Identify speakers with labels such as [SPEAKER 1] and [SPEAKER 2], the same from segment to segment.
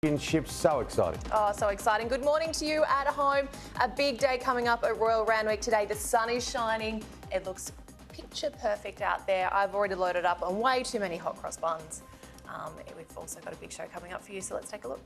[SPEAKER 1] Championships, so exciting.
[SPEAKER 2] Oh, so exciting. Good morning to you at home. A big day coming up at Royal Randwick today. The sun is shining. It looks picture perfect out there. I've already loaded up on way too many hot cross buns. We've also got a big show coming up for you, so let's take a look.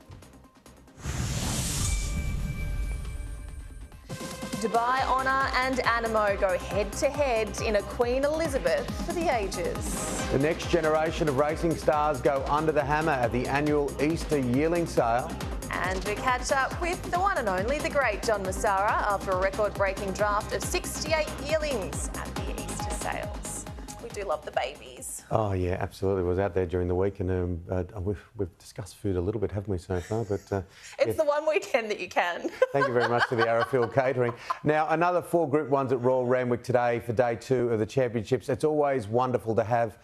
[SPEAKER 2] Dubai Honour and Animo go head-to-head in a Queen Elizabeth for the ages.
[SPEAKER 1] The next generation of racing stars go under the hammer at the annual Easter yearling sale.
[SPEAKER 2] And we catch up with the one and only, the great John Massara, after a record-breaking draft of 68 yearlings at the Easter sales. We do love the babies.
[SPEAKER 1] Oh yeah, absolutely. I was out there during the week and we've discussed food a little bit, haven't we, so far? But
[SPEAKER 2] it's the one weekend that you can.
[SPEAKER 1] Thank you very much to the Arrowfield Catering. Now, another 4 Group 1s at Royal Randwick today for day 2 of the Championships. It's always wonderful to have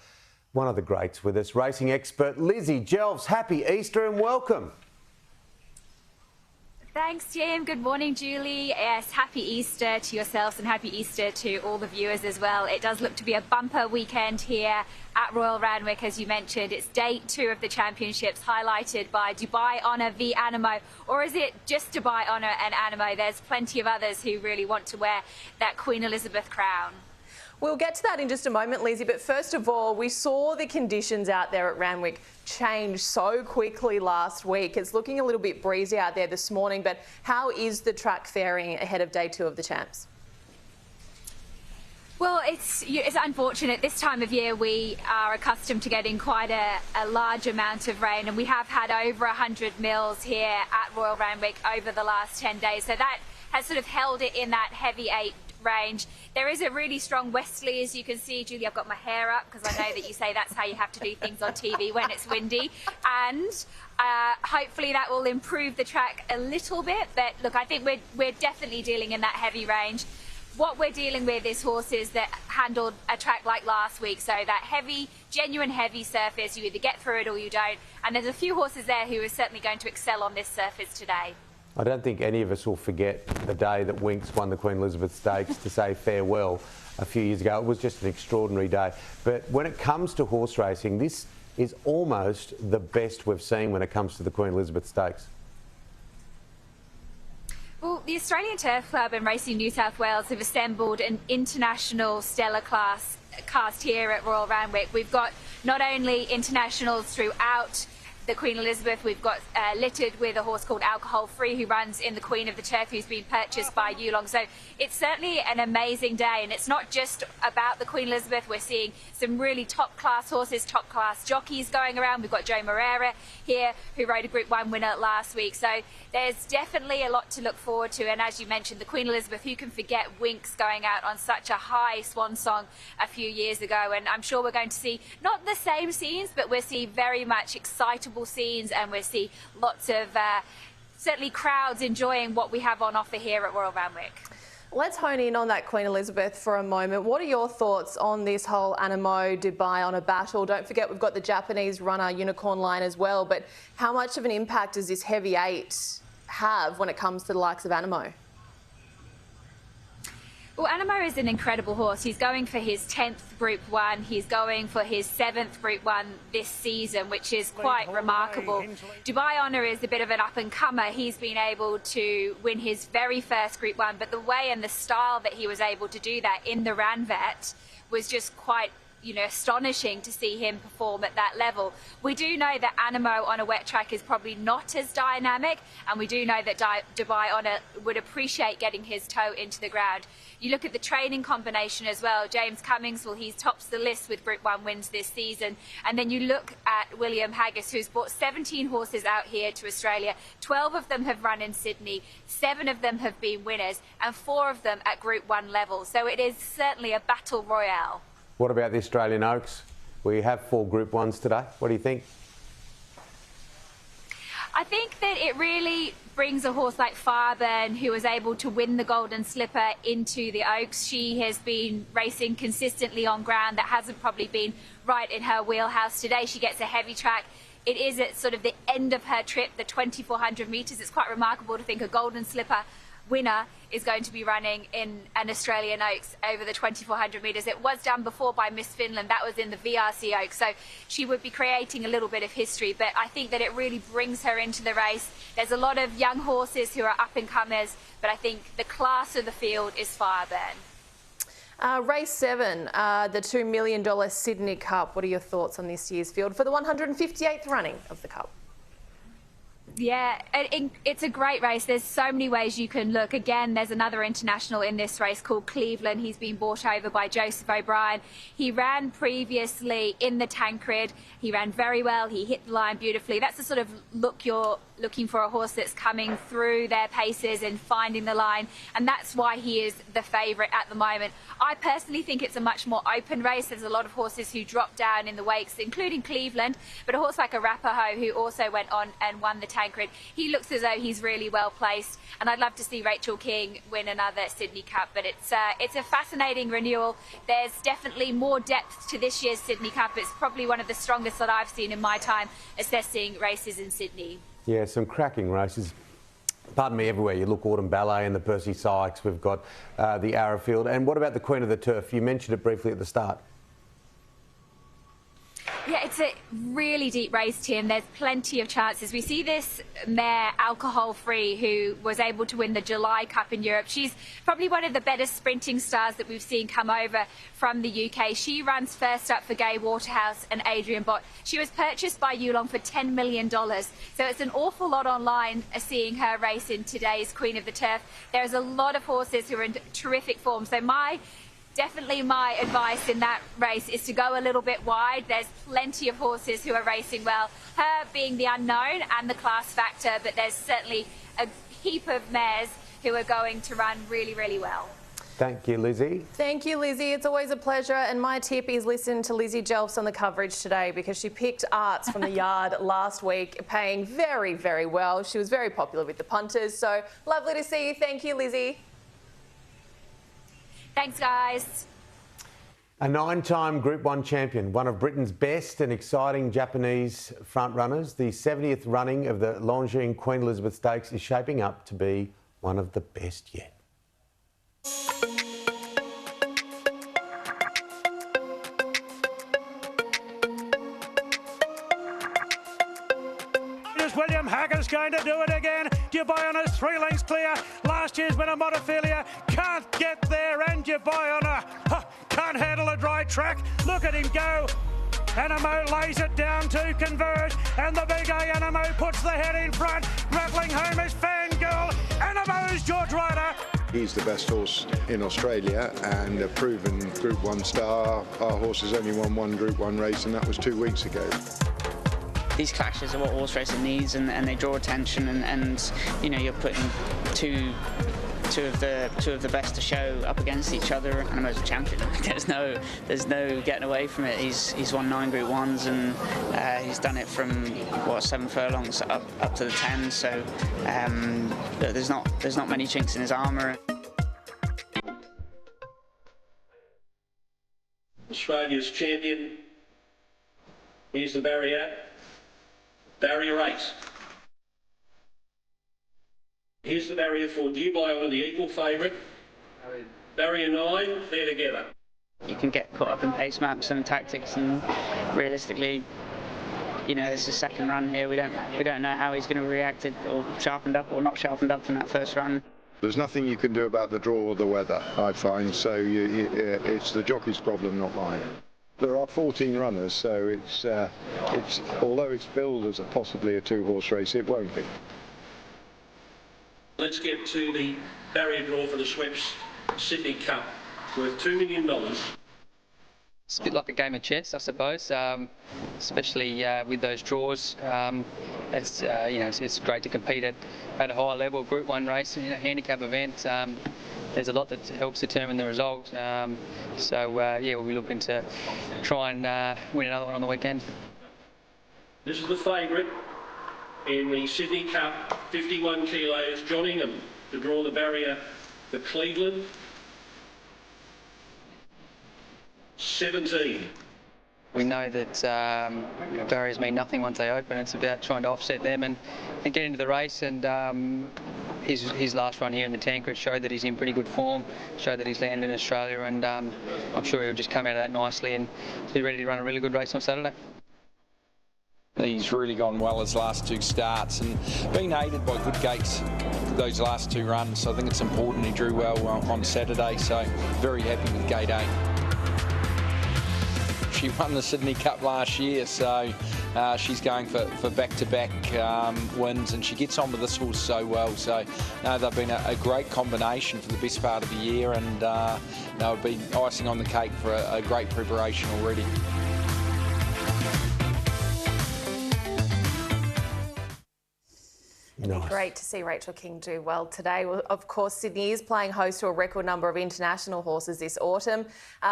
[SPEAKER 1] one of the greats with us, racing expert Lizzie Jelfs. Happy Easter and welcome.
[SPEAKER 3] Thanks, Jim. Good morning, Julie. Yes, happy Easter to yourselves and happy Easter to all the viewers as well. It does look to be a bumper weekend here at Royal Randwick, as you mentioned. It's day 2 of the Championships, highlighted by Dubai Honour v Animo. Or is it just Dubai Honour and Animo? There's plenty of others who really want to wear that Queen Elizabeth crown.
[SPEAKER 2] We'll get to that in just a moment, Lizzie, but first of all, we saw the conditions out there at Randwick change so quickly last week. It's looking a little bit breezy out there this morning, but how is the track faring ahead of day 2 of the Champs?
[SPEAKER 3] Well, it's unfortunate. This time of year we are accustomed to getting quite a large amount of rain, and we have had over 100 mils here at Royal Randwick over the last 10 days. So that has sort of held it in that heavy 8 range. There is a really strong westerly, as you can see, Julie. I've got my hair up because I know that you say that's how you have to do things on TV when it's windy, and hopefully that will improve the track a little bit. But look, I think we're definitely dealing in that heavy range. What we're dealing with is horses that handled a track like last week, so that heavy, genuine heavy surface. You either get through it or you don't, and there's a few horses there who are certainly going to excel on this surface today.
[SPEAKER 1] I don't think any of us will forget the day that Winks won the Queen Elizabeth Stakes to say farewell a few years ago. It was just an extraordinary day. But when it comes to horse racing, this is almost the best we've seen when it comes to the Queen Elizabeth Stakes.
[SPEAKER 3] Well, the Australian Turf Club and Racing New South Wales have assembled an international stellar cast here at Royal Randwick. We've got not only internationals throughout the Queen Elizabeth, we've got littered with a horse called Alcohol Free, who runs in the Queen of the Turf, who's been purchased by Yulong. So it's certainly an amazing day, and it's not just about the Queen Elizabeth. We're seeing some really top class horses, top class jockeys going around. We've got Joe Moreira here, who rode a Group 1 winner last week. So there's definitely a lot to look forward to. And as you mentioned, the Queen Elizabeth, who can forget Winks going out on such a high swan song a few years ago. And I'm sure we're going to see not the same scenes, but we'll see very much excitable scenes, and we'll see lots of certainly crowds enjoying what we have on offer here at Royal Randwick.
[SPEAKER 2] Let's hone in on that Queen Elizabeth for a moment. What are your thoughts on this whole Animo Dubai Honour battle? Don't forget we've got the Japanese runner Unicorn Line as well, but how much of an impact does this heavy 8 have when it comes to the likes of Animo?
[SPEAKER 3] Well, Animo is an incredible horse. He's going for his 10th Group 1. He's going for his 7th Group 1 this season, which is quite remarkable. Dubai Honour is a bit of an up-and-comer. He's been able to win his very first Group 1, but the way and the style that he was able to do that in the Ranvet was just quite astonishing to see him perform at that level. We do know that Animo on a wet track is probably not as dynamic, and we do know that Dubai Honour would appreciate getting his toe into the ground. You look at the training combination as well. James Cummings, well, he tops the list with Group 1 wins this season. And then you look at William Haggis, who's brought 17 horses out here to Australia. 12 of them have run in Sydney, 7 of them have been winners, and 4 of them at Group 1 level. So it is certainly a battle royale.
[SPEAKER 1] What about the Australian Oaks? We have 4 Group 1s today. What do you think?
[SPEAKER 3] I think that it really brings a horse like Fireburn, who was able to win the Golden Slipper, into the Oaks. She has been racing consistently on ground that hasn't probably been right in her wheelhouse. Today she gets a heavy track. It is at sort of the end of her trip, the 2,400 metres. It's quite remarkable to think a Golden Slipper winner is going to be running in an Australian Oaks over the 2,400 metres. It was done before by Miss Finland. That was in the VRC Oaks. So she would be creating a little bit of history. But I think that it really brings her into the race. There's a lot of young horses who are up-and-comers, but I think the class of the field is Fireburn.
[SPEAKER 2] Race 7, the $2 million Sydney Cup. What are your thoughts on this year's field for the 158th running of the Cup?
[SPEAKER 3] Yeah, it's a great race. There's so many ways you can look. Again, there's another international in this race called Cleveland. He's been bought over by Joseph O'Brien. He ran previously in the Tancred. He ran very well. He hit the line beautifully. That's the sort of look you're looking for, a horse that's coming through their paces and finding the line, and that's why he is the favourite at the moment. I personally think it's a much more open race. There's a lot of horses who drop down in the weights, including Cleveland, but a horse like Arapaho, who also went on and won the Tancred, he looks as though he's really well placed, and I'd love to see Rachel King win another Sydney Cup. But it's a fascinating renewal. There's definitely more depth to this year's Sydney Cup. It's probably one of the strongest that I've seen in my time assessing races in Sydney.
[SPEAKER 1] Yeah, some cracking races. Pardon me, everywhere you look, Autumn Ballet and the Percy Sykes, we've got the Arrowfield. And what about the Queen of the Turf? You mentioned it briefly at the start.
[SPEAKER 3] Yeah, it's a really deep race, Tim. There's plenty of chances. We see this mare, Alcohol Free, who was able to win the July Cup in Europe. She's probably one of the better sprinting stars that we've seen come over from the UK. She runs first up for Gay Waterhouse and Adrian Bott. She was purchased by Yulong for $10 million. So it's an awful lot online seeing her race in today's Queen of the Turf. There's a lot of horses who are in terrific form. So definitely my advice in that race is to go a little bit wide. There's plenty of horses who are racing well, her being the unknown and the class factor, but there's certainly a heap of mares who are going to run really, really well.
[SPEAKER 1] Thank you, Lizzie.
[SPEAKER 2] Thank you, Lizzie. It's always a pleasure. And my tip is listen to Lizzie Jelfs on the coverage today, because she picked Arts from the yard last week, paying very, very well. She was very popular with the punters. So lovely to see you. Thank you, Lizzie.
[SPEAKER 3] Thanks, guys.
[SPEAKER 1] A 9-time Group 1 champion, one of Britain's best and exciting Japanese front-runners. The 70th running of the Longines Queen Elizabeth Stakes is shaping up to be one of the best yet.
[SPEAKER 4] William Haggar's going to do it again. Dubai Honour 3 lengths clear. Last year's winner Montefilia can't get there, and Dubai Honour can't handle a dry track. Look at him go. Animo lays it down to Converge, and the big A Animo puts the head in front. Rattling home is Fangirl. Animo's George Ryder.
[SPEAKER 5] He's the best horse in Australia and a proven Group 1 star. Our horse has only won one Group 1 race, and that was 2 weeks ago.
[SPEAKER 6] These clashes are what horse racing needs, and they draw attention, and you know, you're putting two of the best to show up against each other. Animo's a champion. There's no getting away from it. He's won 9 Group 1s, and he's done it from 7 furlongs up to the 10. So there's not many chinks in his armour.
[SPEAKER 7] Australia's champion. Here's the barrier 8. Here's the barrier for Dubai Honour, the equal favourite. Barrier 9, they're together.
[SPEAKER 6] You can get caught up in pace maps and tactics, and realistically, you know, it's the second run here. We don't know how he's going to react, or sharpened up or not sharpened up from that first run.
[SPEAKER 5] There's nothing you can do about the draw or the weather, I find, so it's the jockey's problem, not mine. There are 14 runners, so it's although it's billed as possibly a 2-horse race, it won't be.
[SPEAKER 7] Let's get to the barrier draw for the Schweppes Sydney Cup, worth $2 million.
[SPEAKER 8] It's a bit like a game of chess, I suppose, especially with those draws. It's great to compete at a higher level, Group 1 race, handicap event. There's a lot that helps determine the result. We'll be looking to try and win another one on the weekend.
[SPEAKER 7] This is the favourite in the Sydney Cup, 51 kilos, John Ingham, to draw the barrier for Cleveland. 17.
[SPEAKER 8] We know that barriers mean nothing once they open. It's about trying to offset them and get into the race. And his last run here in the Tancred showed that he's in pretty good form, showed that he's landed in Australia, and I'm sure he'll just come out of that nicely and be ready to run a really good race on Saturday.
[SPEAKER 9] He's really gone well his last 2 starts and been aided by good gates those last 2 runs. So I think it's important he drew well on Saturday, so very happy with gate 8. She won the Sydney Cup last year, so she's going for back-to-back wins, and she gets on with this horse so well. So they've been a great combination for the best part of the year, and they've been icing on the cake for a great preparation already.
[SPEAKER 2] It'd be great to see Rachel King do well today. Well, of course, Sydney is playing host to a record number of international horses this autumn.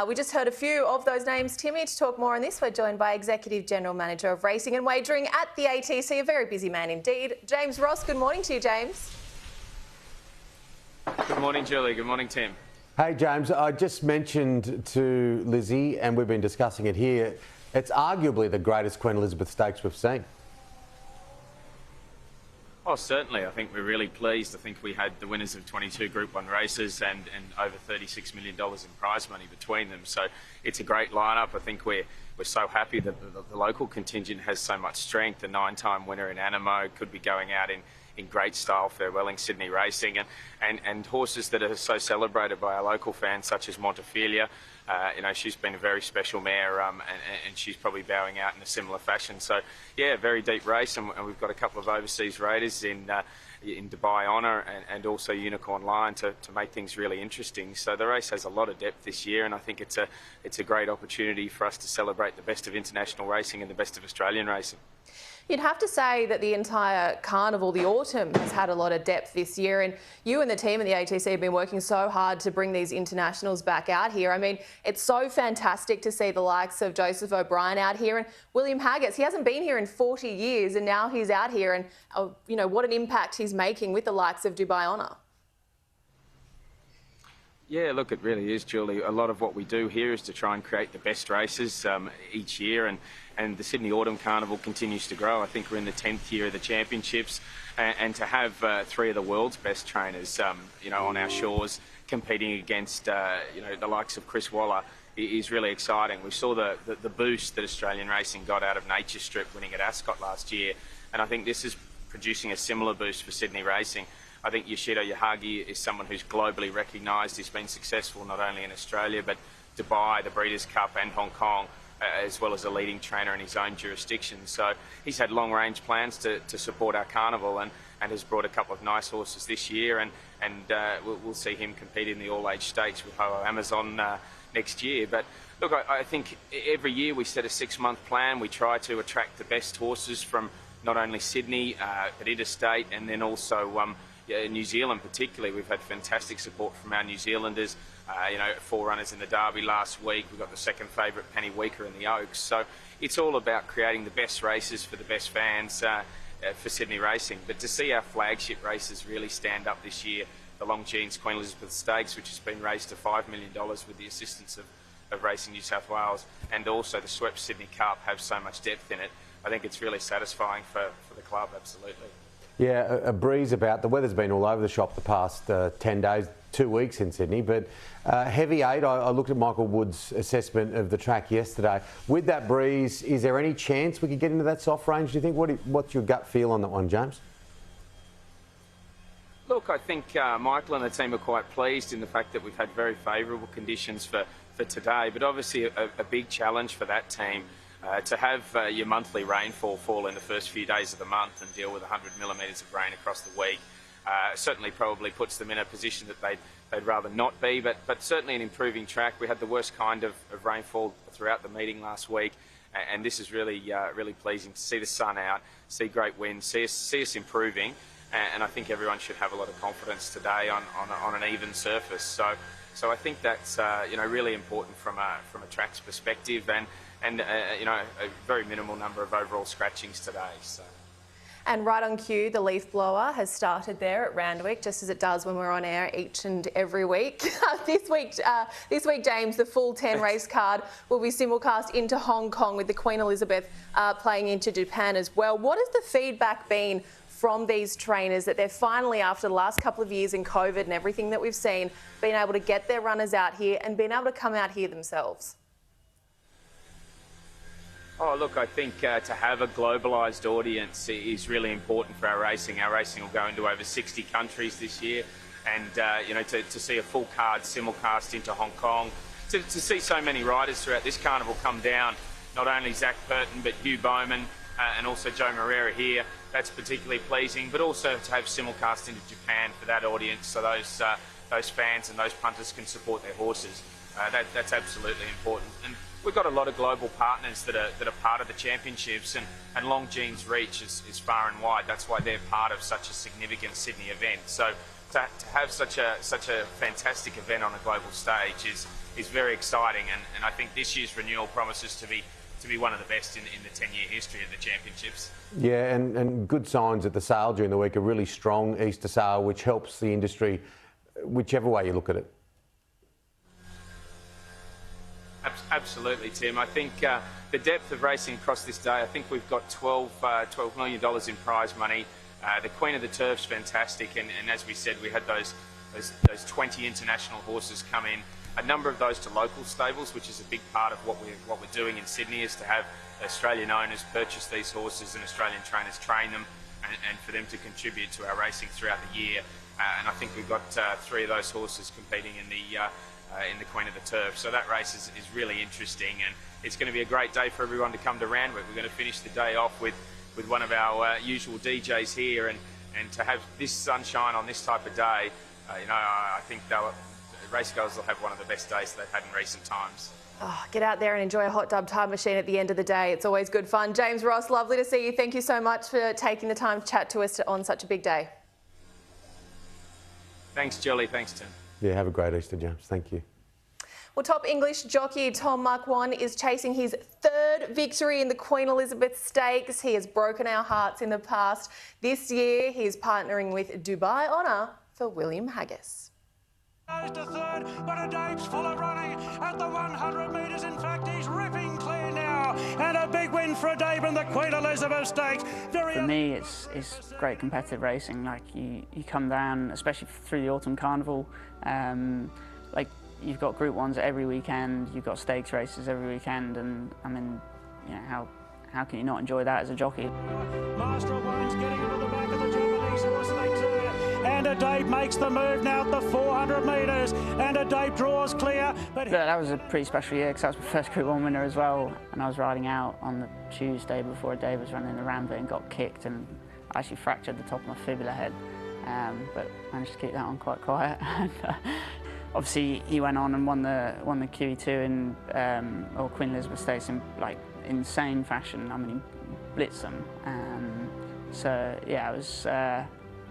[SPEAKER 2] We just heard a few of those names, Timmy. To talk more on this, we're joined by Executive General Manager of Racing and Wagering at the ATC, a very busy man indeed, James Ross. Good morning to you, James.
[SPEAKER 10] Good morning, Julie. Good morning, Tim.
[SPEAKER 1] Hey, James, I just mentioned to Lizzie, and we've been discussing it here, it's arguably the greatest Queen Elizabeth Stakes we've seen.
[SPEAKER 10] Oh, certainly. I think we're really pleased. I think we had the winners of 22 Group 1 races and over $36 million in prize money between them. So it's a great lineup. I think we're so happy that the local contingent has so much strength. The 9-time winner in Animo could be going out in great style, farewelling Sydney racing, and horses that are so celebrated by our local fans, such as Montefilia. She's been a very special mare, and she's probably bowing out in a similar fashion. So, yeah, very deep race, and we've got a couple of overseas raiders in Dubai Honour and also Unicorn Lion to make things really interesting. So the race has a lot of depth this year, and I think it's a great opportunity for us to celebrate the best of international racing and the best of Australian racing.
[SPEAKER 2] You'd have to say that the entire carnival, the autumn, has had a lot of depth this year, and you and the team at the ATC have been working so hard to bring these internationals back out here. I mean, it's so fantastic to see the likes of Joseph O'Brien out here and William Haggis. He hasn't been here in 40 years, and now he's out here, and what an impact he's making with the likes of Dubai Honour.
[SPEAKER 10] Yeah, look, it really is, Julie. A lot of what we do here is to try and create the best races each year, and the Sydney Autumn Carnival continues to grow. I think we're in the 10th year of the championships, and to have 3 of the world's best trainers, on our shores competing against, the likes of Chris Waller is really exciting. We saw the boost that Australian racing got out of Nature Strip winning at Ascot last year, and I think this is producing a similar boost for Sydney racing. I think Yoshido Yahagi is someone who's globally recognised. He's been successful not only in Australia, but Dubai, the Breeders' Cup and Hong Kong, as well as a leading trainer in his own jurisdiction. So he's had long-range plans to support our carnival and has brought a couple of nice horses this year, and we'll see him compete in the all-age stakes with Ho Amazon next year. But look, I think every year we set a 6-month plan. We try to attract the best horses from not only Sydney, but interstate, and then also New Zealand particularly. We've had fantastic support from our New Zealanders. 4 runners in the Derby last week. We've got the second favourite, Penny Weaker, in the Oaks. So it's all about creating the best races for the best fans for Sydney racing. But to see our flagship races really stand up this year, the Longines Queen Elizabeth Stakes, which has been raised to $5 million with the assistance of Racing New South Wales, and also the Swept Sydney Cup have so much depth in it. I think it's really satisfying for the club, absolutely.
[SPEAKER 1] Yeah, a breeze about. The weather's been all over the shop the past 10 days, 2 weeks in Sydney, but heavy 8. I looked at Michael Wood's assessment of the track yesterday. With that breeze, is there any chance we could get into that soft range, do you think? What's your gut feel on that one, James?
[SPEAKER 10] Look, I think Michael and the team are quite pleased in the fact that we've had very favourable conditions for today, but obviously a big challenge for that team. To have your monthly rainfall fall in the first few days of the month and deal with 100 millimetres of rain across the week certainly probably puts them in a position that they'd rather not be, but certainly an improving track. We had the worst kind of rainfall throughout the meeting last week, and this is really pleasing to see the sun out, see great winds, see us improving, and I think everyone should have a lot of confidence today on an even surface. So I think that's really important from a track's perspective, and a very minimal number of overall scratchings today. So.
[SPEAKER 2] And right on cue, the leaf blower has started there at Randwick, just as it does when we're on air each and every week. This week, James, the full 10 race card will be simulcast into Hong Kong with the Queen Elizabeth playing into Japan as well. What has the feedback been from these trainers that they're finally, after the last couple of years in COVID and everything that we've seen, been able to get their runners out here and being able to come out here themselves?
[SPEAKER 10] Oh, look, I think to have a globalised audience is really important for our racing. Our racing will go into over 60 countries this year, and you know, to see a full card simulcast into Hong Kong, to see so many riders throughout this carnival come down, not only Zach Burton but Hugh Bowman and also Joe Moreira here, that's particularly pleasing, but also to have simulcast into Japan for that audience, so those fans and those punters can support their horses. That's absolutely important. And we've got a lot of global partners that are part of the championships, and Longines reach is far and wide. That's why they're part of such a significant Sydney event. So to have such a fantastic event on a global stage is very exciting, and I think this year's renewal promises to be one of the best in the 10-year history of the championships.
[SPEAKER 1] Yeah, and good signs at the sale during the week, a really strong Easter sale, which helps the industry, whichever way you look at it.
[SPEAKER 10] Absolutely, Tim. I think the depth of racing across this day, I think we've got $12 million in prize money. The Queen of the Turf's fantastic, and as we said, we had those 20 international horses come in. A number of those to local stables, which is a big part of what we're doing in Sydney, is to have Australian owners purchase these horses and Australian trainers train them, and for them to contribute to our racing throughout the year. And I think we've got 3 of those horses competing in the Queen of the Turf. So that race is really interesting, and it's going to be a great day for everyone to come to Randwick. We're going to finish the day off with one of our usual DJs here, and to have this sunshine on this type of day, you know, I think racegoers will have one of the best days they've had in recent times.
[SPEAKER 2] Oh, get out there and enjoy a hot tub time machine at the end of the day. It's always good fun. James Ross, lovely to see you. Thank you so much for taking the time to chat to us on such a big day.
[SPEAKER 10] Thanks, Julie. Thanks, Tim.
[SPEAKER 1] Yeah, have a great Easter, James. Thank you.
[SPEAKER 2] Well, top English jockey Tom Marquand is chasing his 3rd victory in the Queen Elizabeth Stakes. He has broken our hearts in the past. This year, he's partnering with Dubai Honour for William Haggis.
[SPEAKER 4] Goes to 3rd, but a Dave's full of running at the 100 metres. In fact, he's ripping clear now, and a big win for a Dave in the Queen Elizabeth Stakes.
[SPEAKER 11] For me, it's great competitive racing. Like you come down, especially through the autumn carnival. Like you've got Group 1s every weekend, you've got stakes races every weekend, and I mean, you know, how can you not enjoy that as a jockey?
[SPEAKER 4] Master of Wayne's getting into the back of the Japanese horse, they turn. And a Dave makes the move now at the 400 metres, and a Dave draws clear. But
[SPEAKER 11] that was a pretty special year because that was my first Group 1 winner as well, and I was riding out on the Tuesday before Dave was running the Rambler and got kicked, and I actually fractured the top of my fibula head, but managed to keep that one quite quiet. And, obviously, he went on and won the QE2 in or Queen Elizabeth Stakes in like insane fashion. I mean, he blitzed them. So yeah, it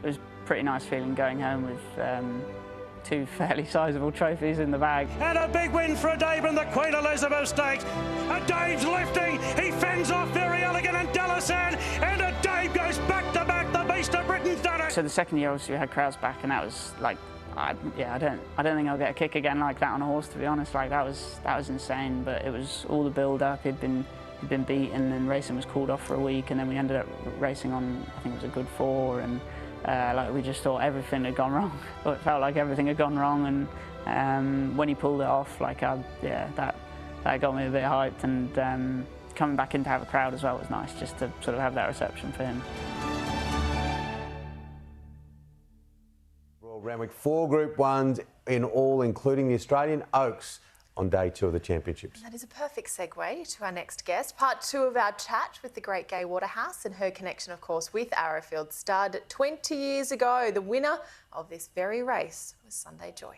[SPEAKER 11] was pretty nice feeling going home with 2 fairly sizable trophies in the bag.
[SPEAKER 4] And a big win for a Dave in the Queen Elizabeth Stakes. A Dave's lifting, he fends off Very Elegant and Delasan, and a Dave goes back to back. The Beast of Britain's done it.
[SPEAKER 11] So the second year, obviously, we had crowds back, and that was like, I don't think I'll get a kick again like that on a horse, to be honest. Like that was insane. But it was all the build up. He'd been beaten, and racing was called off for a week, and then we ended up racing on, I think it was a good 4, and like we just thought everything had gone wrong. It felt like everything had gone wrong, and when he pulled it off, like that got me a bit hyped, and coming back in to have a crowd as well was nice, just to sort of have that reception for him.
[SPEAKER 1] Royal Randwick, 4 Group 1s in all, including the Australian Oaks on day 2 of the championships.
[SPEAKER 2] That is a perfect segue to our next guest. Part 2 of our chat with the great Gay Waterhouse and her connection, of course, with Arrowfield Stud. 20 years ago, the winner of this very race was Sunday Joy.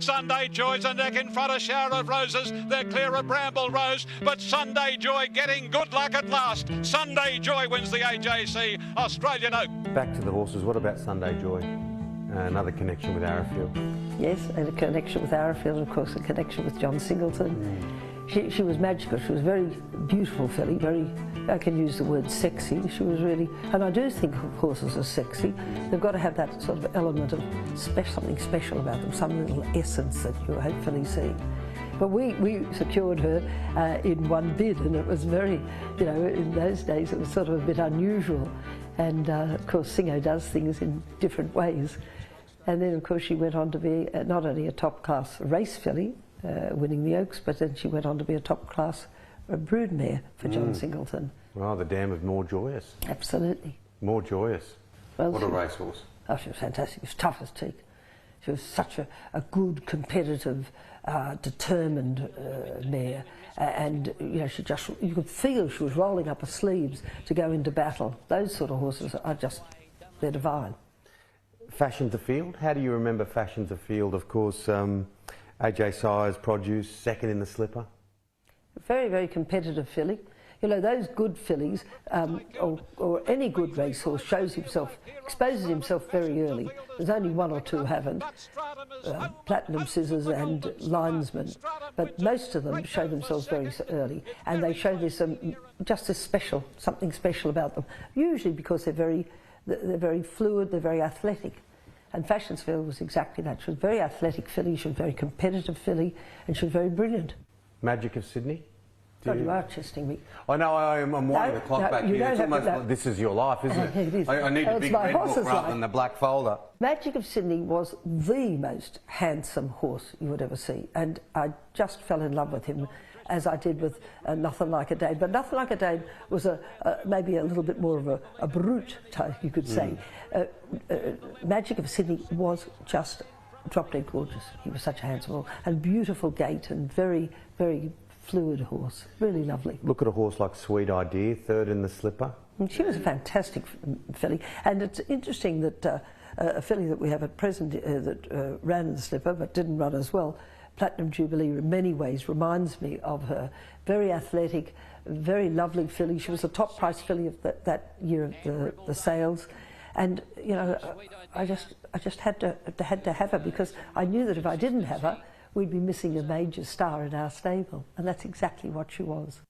[SPEAKER 12] Sunday Joy's a neck in front of Shower of Roses. They're clear of Bramble Rose, but Sunday Joy getting good luck at last. Sunday Joy wins the AJC Australian Oak.
[SPEAKER 1] Back to the horses. What about Sunday Joy? Another connection with Arrowfield.
[SPEAKER 13] Yes, and a connection with Arrowfield, and of course a connection with John Singleton. She was magical. She was a very beautiful filly, very, I can use the word sexy. She was really, and I do think horses are sexy. They've got to have that sort of element of something special about them, some little essence that you hopefully see. But we secured her in one bid, and it was very, you know, in those days it was sort of a bit unusual. And of course Singo does things in different ways. And then of course she went on to be not only a top class race filly, winning the Oaks, but then she went on to be a top class broodmare for John Singleton.
[SPEAKER 1] Well, the dam of More Joyous.
[SPEAKER 13] Absolutely.
[SPEAKER 1] More Joyous.
[SPEAKER 13] Well,
[SPEAKER 1] what a racehorse.
[SPEAKER 13] Oh, she was fantastic. She was tough as teak. She was such a good, competitive, determined mare. And, you know, you could feel she was rolling up her sleeves to go into battle. Those sort of horses are just, they're divine.
[SPEAKER 1] Fashioned the Field. How do you remember Fashioned the Field? Of course, AJ Sire's produce, second in the slipper.
[SPEAKER 13] Very, very competitive filly. You know, those good fillies, or any good racehorse, exposes himself very early. There's only one or two haven't, Platinum Scissors and Linesman, but most of them show themselves very early, and they show this just as special, something special about them. Usually because they're very fluid, they're very athletic. And Fashioned Field was exactly that. She was a very athletic filly, she was a very competitive filly, and she was very brilliant.
[SPEAKER 1] Magic of Sydney?
[SPEAKER 13] God, you are testing me.
[SPEAKER 1] I know, I'm winding the clock back here. It's almost like this is your life, isn't it?
[SPEAKER 13] It is.
[SPEAKER 1] I need a big red book rather than the black folder.
[SPEAKER 13] Magic of Sydney was the most handsome horse you would ever see, and I just fell in love with him, as I did with Nothing Like a Dade. But Nothing Like a Dade was maybe a little bit more of a brute type, you could say. Magic of Sydney was just drop-dead gorgeous. He was such a handsome horse, and beautiful gait, and very, very fluid horse, really lovely.
[SPEAKER 1] Look at a horse like Sweet Idea, third in the slipper.
[SPEAKER 13] And she was a fantastic filly, and it's interesting that a filly that we have at present that ran in the slipper but didn't run as well, Platinum Jubilee, in many ways reminds me of her. Very athletic, very lovely filly. She was a top price filly of that year of the sales, and you know, I just had to have her, because I knew that if I didn't have her, we'd be missing a major star in our stable, and that's exactly what she was.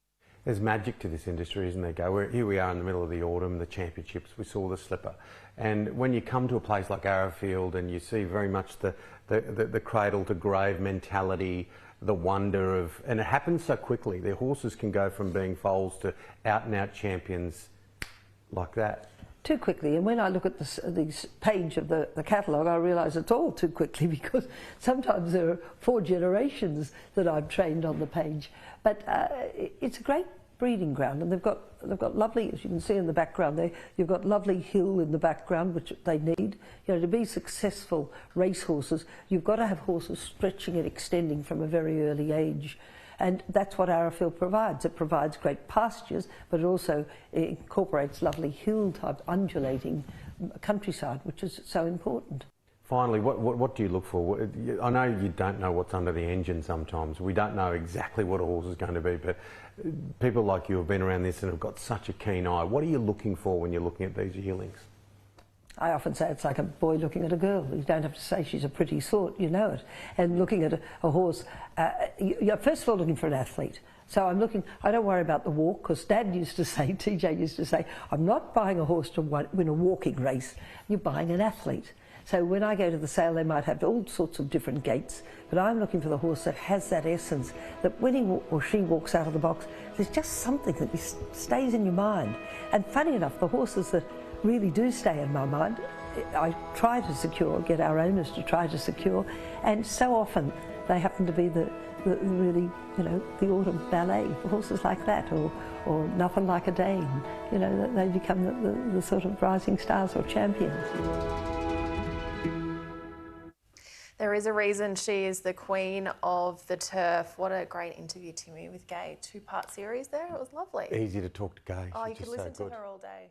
[SPEAKER 1] There's magic to this industry, isn't there? Here we are in the middle of the autumn, the championships, we saw the slipper. And when you come to a place like Arrowfield and you see very much the cradle to grave mentality, the wonder of, and it happens so quickly, their horses can go from being foals to out and out champions like that.
[SPEAKER 13] Too quickly, and when I look at this page of the catalogue, I realise it's all too quickly, because sometimes there are 4 generations that I've trained on the page. But it's a great breeding ground, and they've got lovely, as you can see in the background there, you've got lovely hill in the background, which they need. You know, to be successful racehorses, you've got to have horses stretching and extending from a very early age. And that's what Arrowfield provides. It provides great pastures, but it also incorporates lovely hill-type undulating countryside, which is so important.
[SPEAKER 1] Finally, what do you look for? I know you don't know what's under the engine sometimes. We don't know exactly what a horse is going to be, but people like you have been around this and have got such a keen eye. What are you looking for when you're looking at these yearlings?
[SPEAKER 13] I often say it's like a boy looking at a girl. You don't have to say she's a pretty sort, you know it. And looking at a horse, you're first of all looking for an athlete. So I don't worry about the walk, because Dad used to say, TJ used to say, I'm not buying a horse to win a walking race, you're buying an athlete. So when I go to the sale, they might have all sorts of different gaits, but I'm looking for the horse that has that essence, that when he or she walks out of the box, there's just something that stays in your mind. And funny enough, the horses that really do stay in my mind, I try to secure, get our owners to try to secure, and so often they happen to be the really, you know, the autumn ballet, horses like that, or Nothing Like a Dade. You know, they become the sort of rising stars or champions.
[SPEAKER 2] There is a reason she is the queen of the turf. What a great interview, Timmy, with Gay. 2-part series there. It was lovely.
[SPEAKER 1] Easy to talk to Gay.
[SPEAKER 2] Oh, you
[SPEAKER 1] She's
[SPEAKER 2] could
[SPEAKER 1] just
[SPEAKER 2] listen
[SPEAKER 1] so
[SPEAKER 2] to
[SPEAKER 1] good.
[SPEAKER 2] her all day.